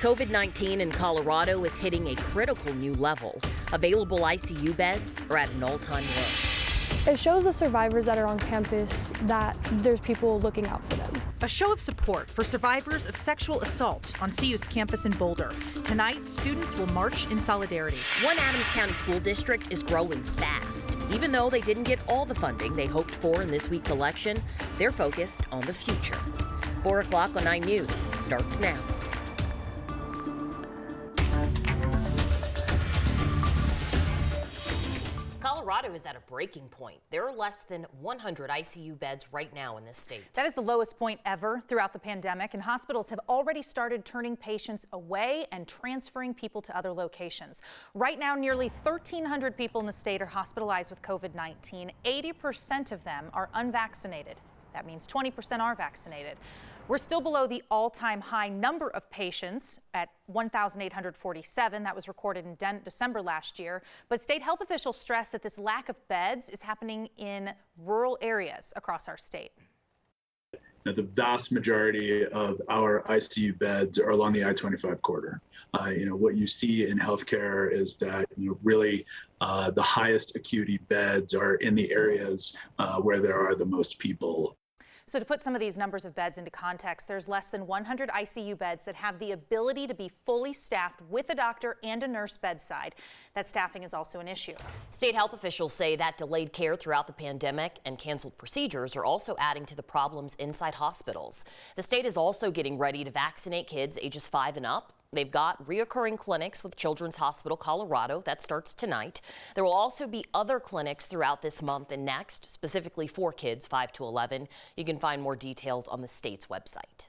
COVID-19 in Colorado is hitting a critical new level. Available ICU beds are at an all-time low. It shows the survivors that are on campus that there's people looking out for them. A show of support for survivors of sexual assault on CU's campus in Boulder. Tonight, students will march in solidarity. One Adams County school district is growing fast. Even though they didn't get all the funding they hoped for in this week's election, they're focused on the future. 4 o'clock on 9 News starts now. Colorado is at a breaking point. There are less than 100 ICU beds right now in this state. That is the lowest point ever throughout the pandemic, and hospitals have already started turning patients away and transferring people to other locations. Right now, nearly 1,300 people in the state are hospitalized with COVID-19. 80% of them are unvaccinated. That means 20% are vaccinated. We're still below the all-time high number of patients at 1,847. That was recorded in December last year. But state health officials stress that this lack of beds is happening in rural areas across our state. The vast majority of our ICU beds are along the I-25 corridor. What you see in healthcare is that really the highest acuity beds are in the areas where there are the most people. So to put some of these numbers of beds into context, there's less than 100 ICU beds that have the ability to be fully staffed with a doctor and a nurse bedside. That staffing is also an issue. State health officials say that delayed care throughout the pandemic and canceled procedures are also adding to the problems inside hospitals. The state is also getting ready to vaccinate kids ages 5 and up. They've got reoccurring clinics with Children's Hospital Colorado. That starts tonight. There will also be other clinics throughout this month and next, specifically for kids 5 to 11. You can find more details on the state's website.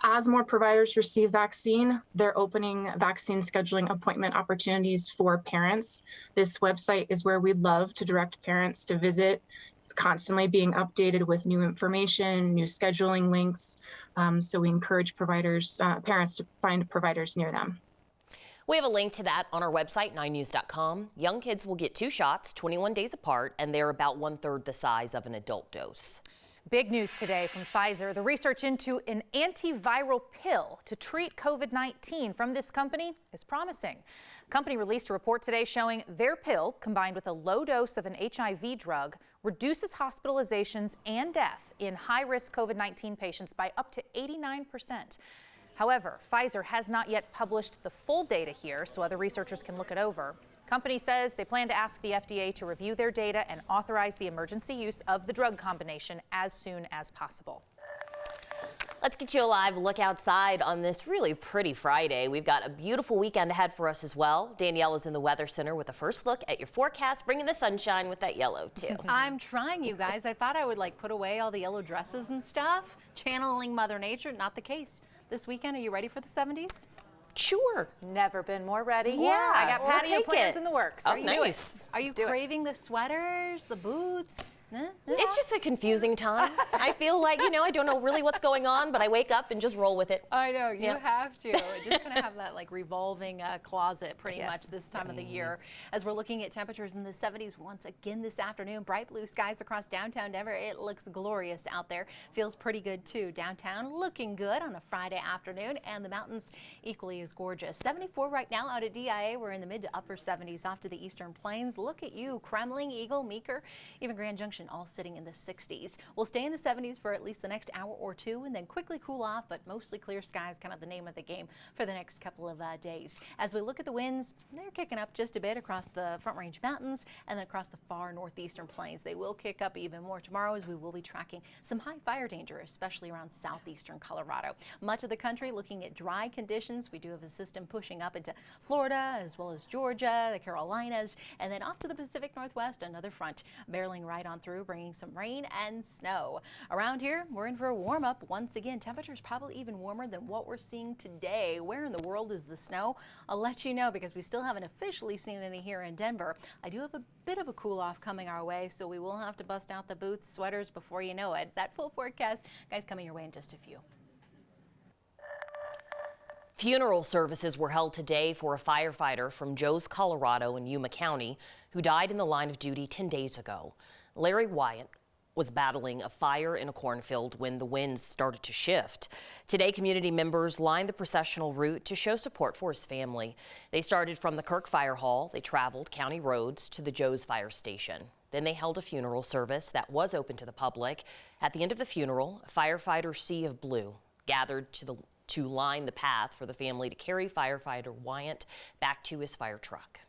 As more providers receive vaccine, they're opening vaccine scheduling appointment opportunities for parents. This website is where we'd love to direct parents to visit. It's constantly being updated with new information, new scheduling links. So we encourage parents to find providers near them. We have a link to that on our website, 9news.com. Young kids will get 2 shots, 21 days apart, and they're about 1/3 the size of an adult dose. Big news today from Pfizer. The research into an antiviral pill to treat COVID-19 from this company is promising. The company released a report today showing their pill, combined with a low dose of an HIV drug, reduces hospitalizations and death in high-risk COVID-19 patients by up to 89%. However, Pfizer has not yet published the full data here, so other researchers can look it over. Company says they plan to ask the FDA to review their data and authorize the emergency use of the drug combination as soon as possible. Let's get you a live look outside on this really pretty Friday. We've got a beautiful weekend ahead for us as well. Danielle is in the Weather Center with a first look at your forecast, bringing the sunshine with that yellow too. I'm trying, you guys. I thought I would put away all the yellow dresses and stuff, channeling Mother Nature. Not the case. This weekend, are you ready for the 70s? Sure. Never been more ready. Yeah, I got patio plans in the works. That's nice. Are you craving the sweaters, the boots? It's just a confusing time. I feel like, I don't know really what's going on, but I wake up and just roll with it. I know, you have to. Just going to have that revolving closet pretty much this time of the year. As we're looking at temperatures in the 70s once again this afternoon, bright blue skies across downtown Denver. It looks glorious out there. Feels pretty good too. Downtown looking good on a Friday afternoon, and the mountains equally as gorgeous. 74 right now out at DIA. We're in the mid to upper 70s off to the eastern plains. Look at you, Kremling, Eagle, Meeker, even Grand Junction, all sitting in the 60s. We'll stay in the 70s for at least the next hour or two and then quickly cool off, but mostly clear skies, kind of the name of the game for the next couple of days. As we look at the winds, they're kicking up just a bit across the Front Range Mountains and then across the far northeastern plains. They will kick up even more tomorrow as we will be tracking some high fire danger, especially around southeastern Colorado. Much of the country looking at dry conditions. We do have a system pushing up into Florida as well as Georgia, the Carolinas, and then off to the Pacific Northwest, another front barreling right on through, bringing some rain and snow. Around here, we're in for a warm up. Once again, temperatures probably even warmer than what we're seeing today. Where in the world is the snow? I'll let you know because we still haven't officially seen any here in Denver. I do have a bit of a cool off coming our way, so we will have to bust out the boots, sweaters before you know it. That full forecast, guys, coming your way in just a few. Funeral services were held today for a firefighter from Joes, Colorado in Yuma County who died in the line of duty 10 days ago. Larry Wyatt was battling a fire in a cornfield when the winds started to shift. Today, community members lined the processional route to show support for his family. They started from the Kirk Fire Hall. They traveled county roads to the Joe's Fire Station. Then they held a funeral service that was open to the public. At the end of the funeral, a firefighter sea of blue gathered to line the path for the family to carry firefighter Wyatt back to his fire truck.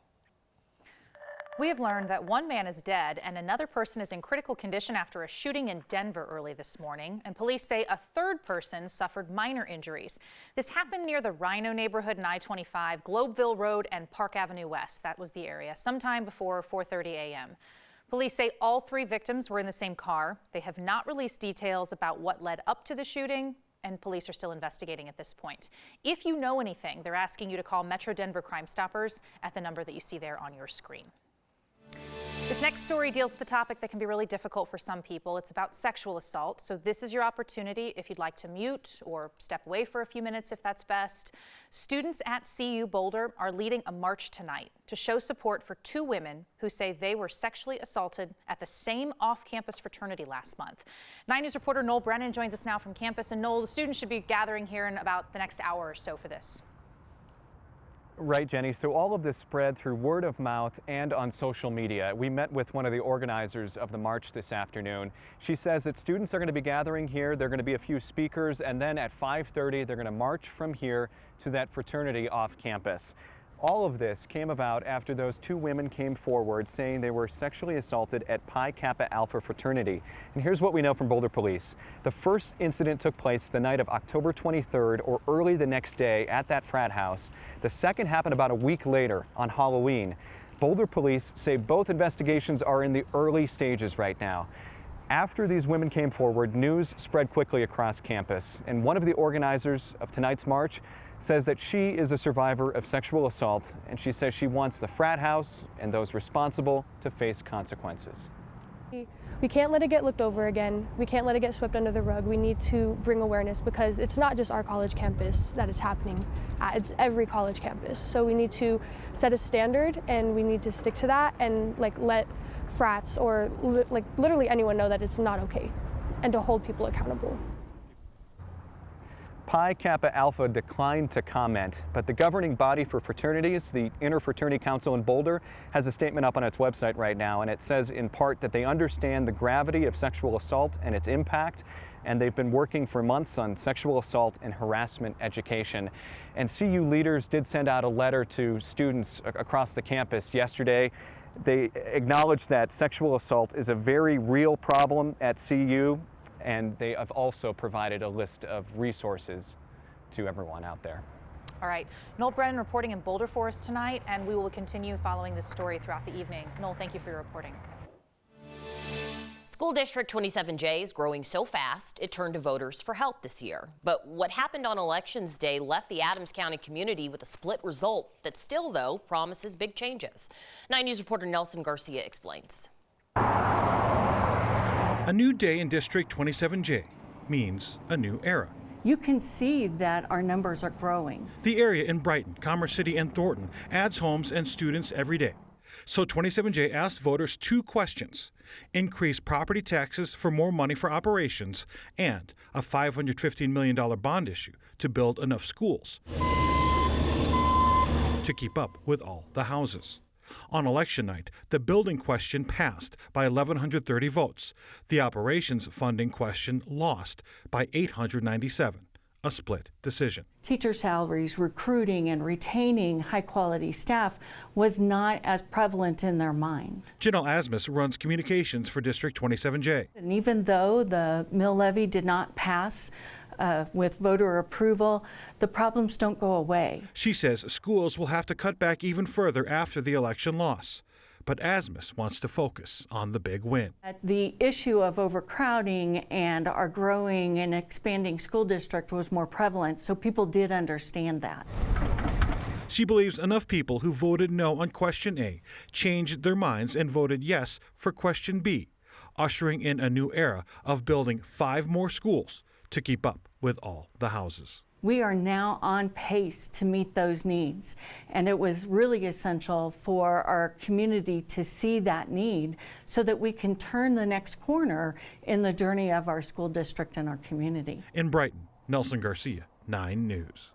We have learned that one man is dead and another person is in critical condition after a shooting in Denver early this morning. And police say a third person suffered minor injuries. This happened near the Rhino neighborhood in I-25, Globeville Road and Park Avenue West. That was the area, sometime before 4:30 a.m. Police say all three victims were in the same car. They have not released details about what led up to the shooting, and police are still investigating at this point. If you know anything, they're asking you to call Metro Denver Crime Stoppers at the number that you see there on your screen. This next story deals with a topic that can be really difficult for some people. It's about sexual assault. So this is your opportunity if you'd like to mute or step away for a few minutes if that's best. Students at CU Boulder are leading a march tonight to show support for two women who say they were sexually assaulted at the same off-campus fraternity last month. 9 News reporter Noel Brennan joins us now from campus. And Noel, the students should be gathering here in about the next hour or so for this. Right, Jenny. So all of this spread through word of mouth and on social media. We met with one of the organizers of the march this afternoon. She says that students are going to be gathering here. There are going to be a few speakers, and then at 5:30, they're going to march from here to that fraternity off campus. All of this came about after those two women came forward saying they were sexually assaulted at Pi Kappa Alpha fraternity. And here's what we know from Boulder Police. The first incident took place the night of October 23rd or early the next day at that frat house. The second happened about a week later on Halloween. Boulder Police say both investigations are in the early stages right now. After these women came forward, news spread quickly across campus, and one of the organizers of tonight's march says that she is a survivor of sexual assault, and she says she wants the frat house and those responsible to face consequences. We can't let it get looked over again. We can't let it get swept under the rug. We need to bring awareness because it's not just our college campus that it's happening at. It's every college campus. So we need to set a standard and we need to stick to that and let frats or literally anyone know that it's not okay and to hold people accountable. Pi Kappa Alpha declined to comment, but the governing body for fraternities, the Interfraternity Council in Boulder, has a statement up on its website right now, and it says in part that they understand the gravity of sexual assault and its impact, and they've been working for months on sexual assault and harassment education. And CU leaders did send out a letter to students across the campus yesterday. They acknowledged that sexual assault is a very real problem at CU, and they have also provided a list of resources to everyone out there. All right, Noel Brennan reporting in Boulder for us tonight, and we will continue following this story throughout the evening. Noel, thank you for your reporting. School District 27J is growing so fast, it turned to voters for help this year. But what happened on Elections Day left the Adams County community with a split result that still, though, promises big changes. 9 News reporter Nelson Garcia explains. A new day in District 27J means a new era. You can see that our numbers are growing. The area in Brighton, Commerce City, and Thornton adds homes and students every day. So 27J asked voters two questions: increase property taxes for more money for operations, and a $515 million bond issue to build enough schools to keep up with all the houses. On election night, the building question passed by 1,130 votes. The operations funding question lost by 897, a split decision. Teacher salaries, recruiting, and retaining high-quality staff was not as prevalent in their mind. Janelle Asmus runs communications for District 27J. And even though the mill levy did not pass with voter approval, the problems don't go away. She says schools will have to cut back even further after the election loss. But Asmus wants to focus on the big win. The issue of overcrowding and our growing and expanding school district was more prevalent, so people did understand that. She believes enough people who voted no on question A changed their minds and voted yes for question B, ushering in a new era of building 5 more schools to keep up with all the houses. We are now on pace to meet those needs. And it was really essential for our community to see that need so that we can turn the next corner in the journey of our school district and our community. In Brighton, Nelson Garcia, 9 News.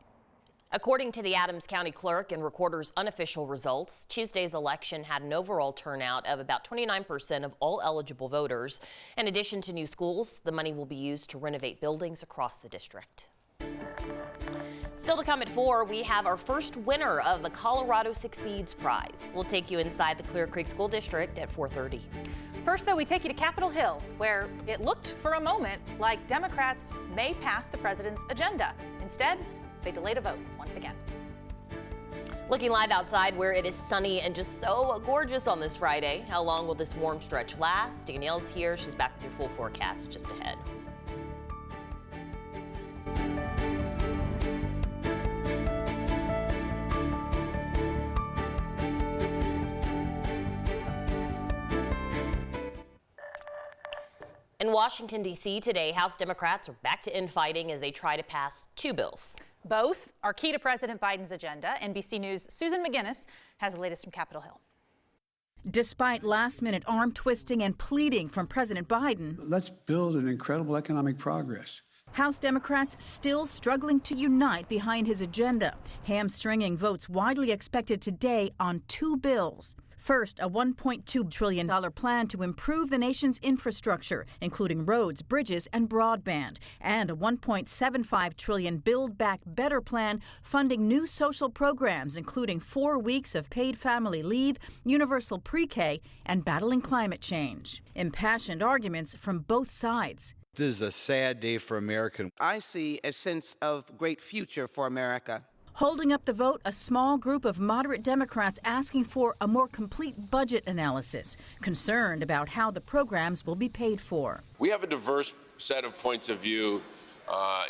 According to the Adams County Clerk and Recorder's unofficial results, Tuesday's election had an overall turnout of about 29% of all eligible voters. In addition to new schools, the money will be used to renovate buildings across the district. Still to come at 4, we have our first winner of the Colorado Succeeds Prize. We'll take you inside the Clear Creek School District at 4:30. First, though, we take you to Capitol Hill, where it looked for a moment like Democrats may pass the president's agenda. Instead, they delayed a vote once again. Looking live outside where it is sunny and just so gorgeous on this Friday. How long will this warm stretch last? Danielle's here. She's back with your full forecast just ahead. In Washington, D.C. today, House Democrats are back to infighting as they try to pass 2 bills. Both are key to President Biden's agenda. NBC News' Susan McGinnis has the latest from Capitol Hill. Despite last-minute arm twisting and pleading from President Biden, let's build an incredible economic progress. House Democrats still struggling to unite behind his agenda, hamstringing votes widely expected today on 2 bills. First, a $1.2 trillion plan to improve the nation's infrastructure, including roads, bridges, and broadband, and a $1.75 trillion Build Back Better plan funding new social programs, including 4 weeks of paid family leave, universal pre-K, and battling climate change. Impassioned arguments from both sides. This is a sad day for America. I see a sense of great future for America. Holding up the vote, a small group of moderate Democrats asking for a more complete budget analysis, concerned about how the programs will be paid for. We have a diverse set of points of view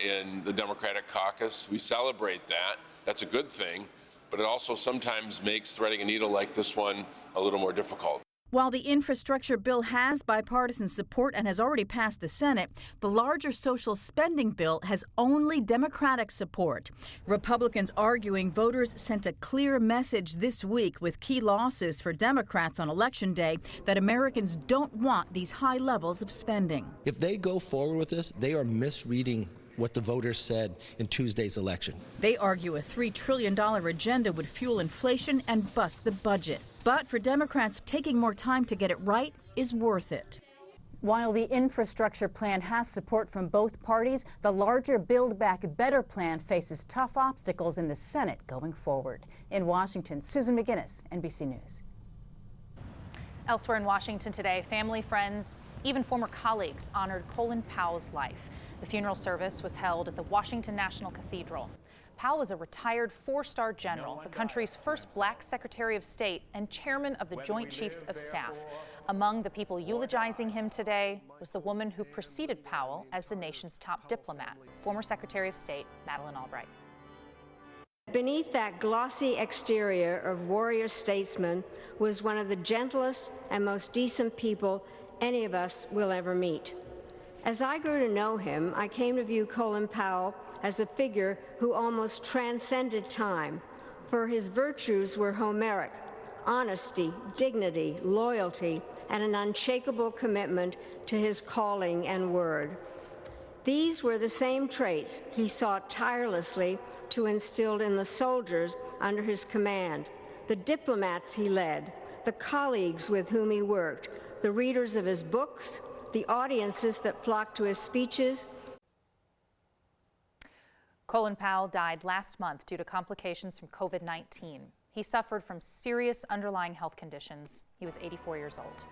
in the Democratic caucus. We celebrate that. That's a good thing, but it also sometimes makes threading a needle like this one a little more difficult. While the infrastructure bill has bipartisan support and has already passed the Senate, the larger social spending bill has only Democratic support. Republicans arguing voters sent a clear message this week with key losses for Democrats on Election Day that Americans don't want these high levels of spending. If they go forward with this, they are misreading what the voters said in Tuesday's election. They argue a $3 trillion agenda would fuel inflation and bust the budget. But for Democrats, taking more time to get it right is worth it. While the infrastructure plan has support from both parties, the larger Build Back Better plan faces tough obstacles in the Senate going forward. In Washington, Susan McGinnis, NBC News. Elsewhere in Washington today, family, friends, even former colleagues honored Colin Powell's life. The funeral service was held at the Washington National Cathedral. Powell was a retired 4-star general, the country's first black Secretary of State and chairman of the Joint Chiefs of Staff. Among the people eulogizing him today was the woman who preceded Powell as the nation's top diplomat, former Secretary of State Madeleine Albright. Beneath that glossy exterior of warrior statesman was one of the gentlest and most decent people any of us will ever meet. As I grew to know him, I came to view Colin Powell as a figure who almost transcended time, for his virtues were Homeric: honesty, dignity, loyalty, and an unshakable commitment to his calling and word. These were the same traits he sought tirelessly to instill in the soldiers under his command, the diplomats he led, the colleagues with whom he worked, the readers of his books, the audiences that flocked to his speeches. Colin Powell died last month due to complications from COVID-19. He suffered from serious underlying health conditions. He was 84 years old.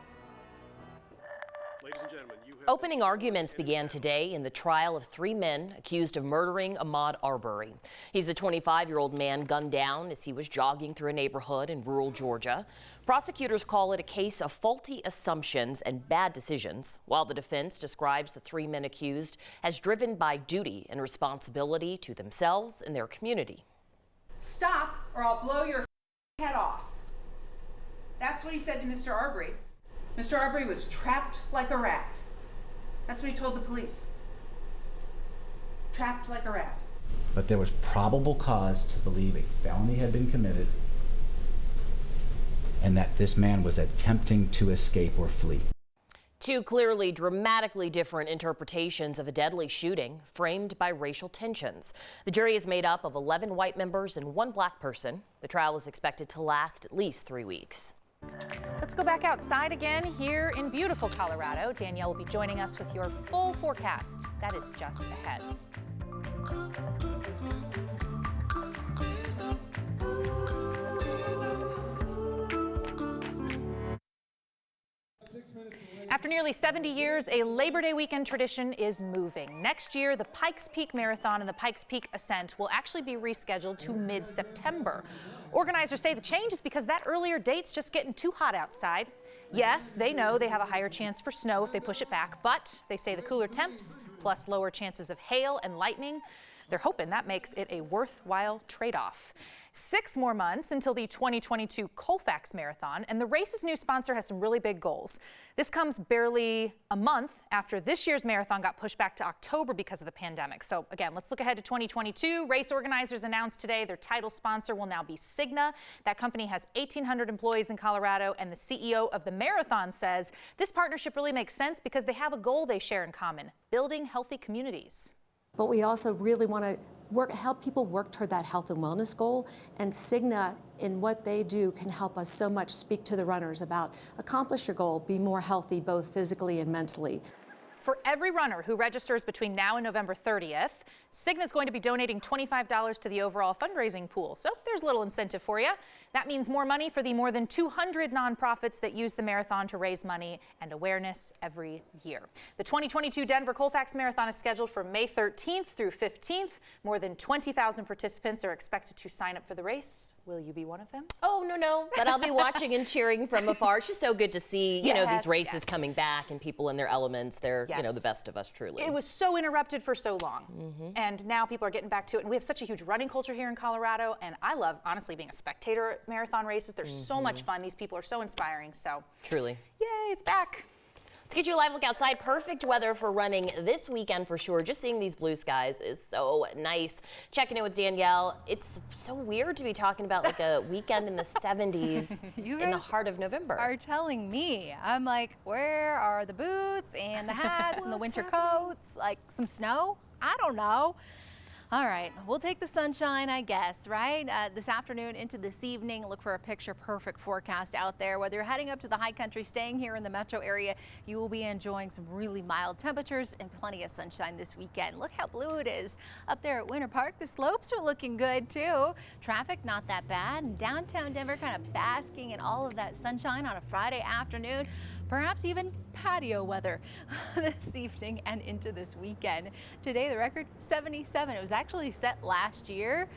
Ladies and gentlemen, Opening arguments began today in the trial of 3 men accused of murdering Ahmaud Arbery. He's a 25-year-old man gunned down as he was jogging through a neighborhood in rural Georgia. Prosecutors call it a case of faulty assumptions and bad decisions, while the defense describes the 3 men accused as driven by duty and responsibility to themselves and their community. Stop or I'll blow your head off. That's what he said to Mr. Arbery. Mr. Arbery was trapped like a rat. That's what he told the police. Trapped like a rat. but there was probable cause to believe a felony had been committed and that this man was attempting to escape or flee. Two clearly dramatically different interpretations of a deadly shooting framed by racial tensions. The jury is made up of 11 white members and 1 black person. The trial is expected to last at least 3 weeks. Let's go back outside again here in beautiful Colorado. Danielle will be joining us with your full forecast. That is just ahead. After nearly 70 years, a Labor Day weekend tradition is moving. Next year, the Pikes Peak Marathon and the Pikes Peak Ascent will actually be rescheduled to mid-September. Organizers say the change is because that earlier date's just getting too hot outside. Yes, they know they have a higher chance for snow if they push it back, but they say the cooler temps plus lower chances of hail and lightning, they're hoping that makes it a worthwhile trade-off. 6 more months until the 2022 Colfax Marathon, and the race's new sponsor has some really big goals. This comes barely a month after this year's marathon got pushed back to October because of the pandemic. So again, let's look ahead to 2022. Race organizers announced today their title sponsor will now be Cigna. That company has 1,800 employees in Colorado, and the CEO of the marathon says this partnership really makes sense because they have a goal they share in common: building healthy communities. But we also really want to help people work toward that health and wellness goal. And Cigna, in what they do, can help us so much speak to the runners about accomplish your goal, be more healthy, both physically and mentally. For every runner who registers between now and November 30th, Cigna is going to be donating $25 to the overall fundraising pool. So there's a little incentive for you. That means more money for the more than 200 nonprofits that use the marathon to raise money and awareness every year. The 2022 Denver Colfax Marathon is scheduled for May 13th through 15th. More than 20,000 participants are expected to sign up for the race. Will you be one of them? Oh, no, but I'll be watching and cheering from afar. It's just so good to see, you know, these races coming back and people in their elements. They're, you know, the best of us, truly. It was so interrupted for so long. And now people are getting back to it. And we have such a huge running culture here in Colorado. And I love, honestly, being a spectator at marathon races. They're so much fun. These people are so inspiring. So, truly. Yay, it's back. Let's get you a live look outside. Perfect weather for running this weekend for sure. Just seeing these blue skies is so nice. Checking in with Danielle. It's so weird to be talking about like a weekend in the 70s in the heart of November. Are telling me. I'm like, where are the boots and the hats and the winter coats? Like some snow? I don't know. All right, we'll take the sunshine, I guess, right? This afternoon into this evening, look for a picture-perfect forecast out there. Whether you're heading up to the high country, staying here in the metro area, you will be enjoying some really mild temperatures and plenty of sunshine this weekend. Look how blue it is up there at Winter Park. The slopes are looking good, too. Traffic not that bad, and downtown Denver kind of basking in all of that sunshine on a Friday afternoon. Perhaps even patio weather this evening and into this weekend. Today, the record 77. It was actually set last year.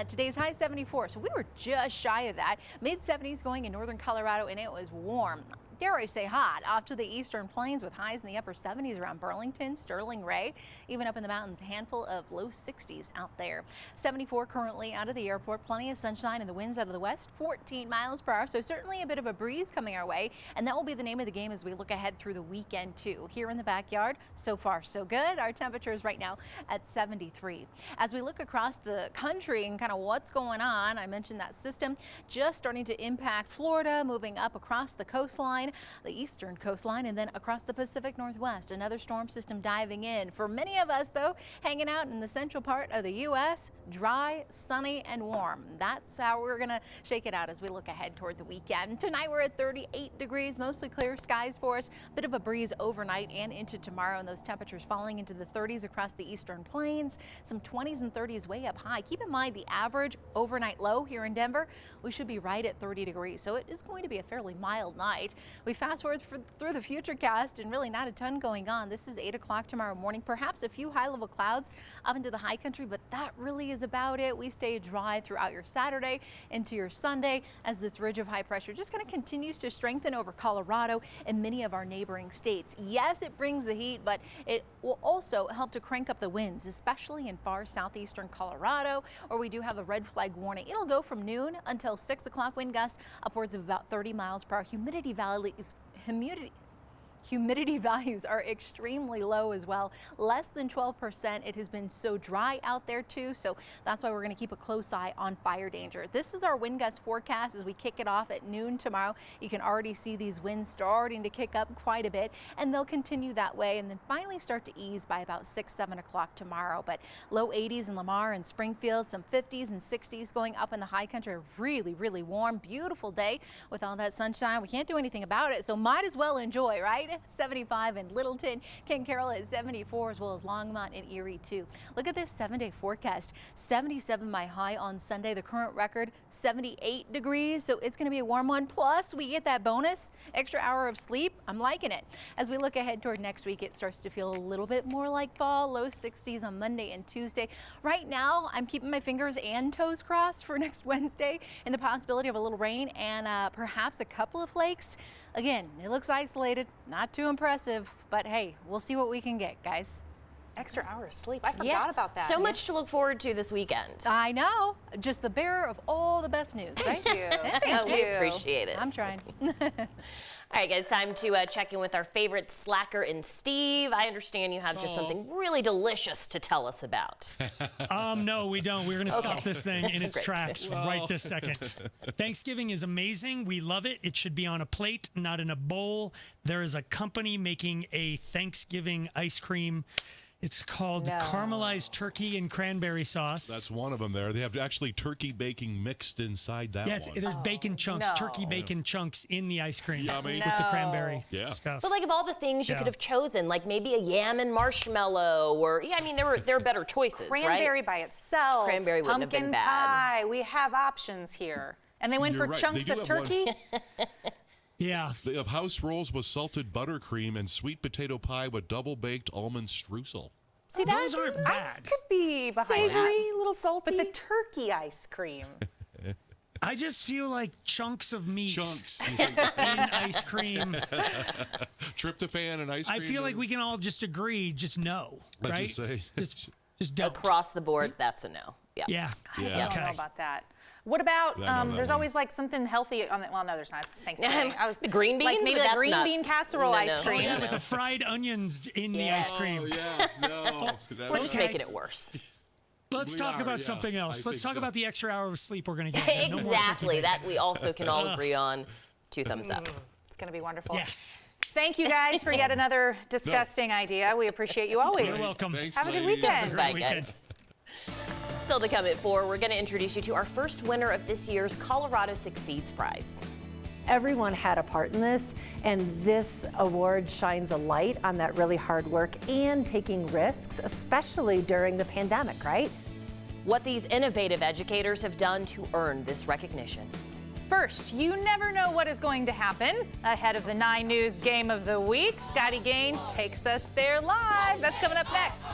Today's high 74, so we were just shy of that. Mid-70s going in northern Colorado, and it was warm. Dare I say hot, off to the eastern plains with highs in the upper 70s around Burlington, Sterling, Ray, even up in the mountains, a handful of low 60s out there. 74 currently out of the airport, plenty of sunshine and the winds out of the west, 14 miles per hour, so certainly a bit of a breeze coming our way, and that will be the name of the game as we look ahead through the weekend too. Here in the backyard, so far so good. Our temperature is right now at 73. As we look across the country and kind of what's going on, I mentioned that system just starting to impact Florida, moving up across the coastline, the eastern coastline, and then across the Pacific Northwest. Another storm system diving in. For many of us, though, hanging out in the central part of the U.S., dry, sunny, and warm. That's how we're going to shake it out as we look ahead toward the weekend. Tonight, we're at 38 degrees, mostly clear skies for us. Bit of a breeze overnight and into tomorrow, and those temperatures falling into the 30s across the eastern plains. Some 20s and 30s way up high. Keep in mind the average overnight low here in Denver, we should be right at 30 degrees, so it is going to be a fairly mild night. We fast forward through the futurecast and really not a ton going on. This is 8 o'clock tomorrow morning. Perhaps a few high-level clouds up into the high country, but that really is about it. We stay dry throughout your Saturday into your Sunday as this ridge of high pressure just kind of continues to strengthen over Colorado and many of our neighboring states. Yes, it brings the heat, but it will also help to crank up the winds, especially in far southeastern Colorado, where we do have a red flag warning. It'll go from noon until 6 o'clock, wind gusts upwards of about 30 miles per hour. Humidity Humidity values are extremely low as well, less than 12%. It has been so dry out there too, so that's why we're going to keep a close eye on fire danger. This is our wind gust forecast as we kick it off at noon tomorrow. You can already see these winds starting to kick up quite a bit, and they'll continue that way and then finally start to ease by about 6-7 o'clock tomorrow. But low 80s in Lamar and Springfield, some 50s and 60s going up in the high country. Really, really warm, beautiful day with all that sunshine. We can't do anything about it, so might as well enjoy, right? 75 in Littleton, Ken Carroll at 74, as well as Longmont and Erie too. Look at this 7-day forecast. 77 my high on Sunday. The current record 78 degrees, so it's going to be a warm one. Plus we get that bonus extra hour of sleep. I'm liking it. As we look ahead toward next week, it starts to feel a little bit more like fall. Low 60s on Monday and Tuesday. Right now I'm keeping my fingers and toes crossed for next Wednesday and the possibility of a little rain and perhaps a couple of flakes. Again, it looks isolated, not too impressive, but hey, we'll see what we can get, guys. Extra hour of sleep. I forgot about that. So much to look forward to this weekend. I know. Just the bearer of all the best news. Thank you. Thank We you. appreciate it. I'm trying. All right, guys, time to check in with our favorite slacker and Steve. I understand you have just something really delicious to tell us about. No, we don't. We're going to stop this thing in its Great. tracks right this second. Thanksgiving is amazing. We love it. It should be on a plate, not in a bowl. There is a company making a Thanksgiving ice cream. It's called Caramelized Turkey and Cranberry Sauce. That's one of them there. They have actually turkey baking mixed inside that one. There's bacon chunks, turkey bacon chunks in the ice cream Yummy. with the cranberry stuff. But like of all the things you could have chosen, like maybe a yam and marshmallow, or there are better choices, Cranberry right? by itself. Cranberry wouldn't have been pumpkin bad. pie. We have options here. And they went You're for right. chunks They do of have one. turkey. Yeah. They have house rolls with salted buttercream and sweet potato pie with double-baked almond streusel. See, those aren't bad. I could be behind Savory, that. little salty. But the turkey ice cream. I just feel like chunks of meat Chunks. in ice cream. Tryptophan and ice cream. I feel like we can all just agree, just no, What'd right? you say? Just don't. Across the board, that's a no. Yeah. I don't know about that. What about, there's always like something healthy on the, well, no, there's not. It's Thanksgiving. The green beans? Like maybe But the that's green not- bean casserole ice Oh, cream. yeah, with the fried onions in the ice cream. Oh, yeah. No. We're just making it worse. Let's talk about something else. Let's talk about the extra hour of sleep we're going to get. No more Exactly. turkey That bacon. we also can all agree on. 2 thumbs up. It's going to be wonderful. Yes. Thank you guys for yet another disgusting idea. We appreciate you always. You're welcome. Thanks, Have a good ladies. weekend. Bye, guys. Still to come at 4, we're going to introduce you to our first winner of this year's Colorado Succeeds Prize. Everyone had a part in this, and this award shines a light on that really hard work and taking risks, especially during the pandemic, right? What these innovative educators have done to earn this recognition. First, you never know what is going to happen. Ahead of the 9 News Game of the Week, Scotty Gange takes us there live. That's coming up next.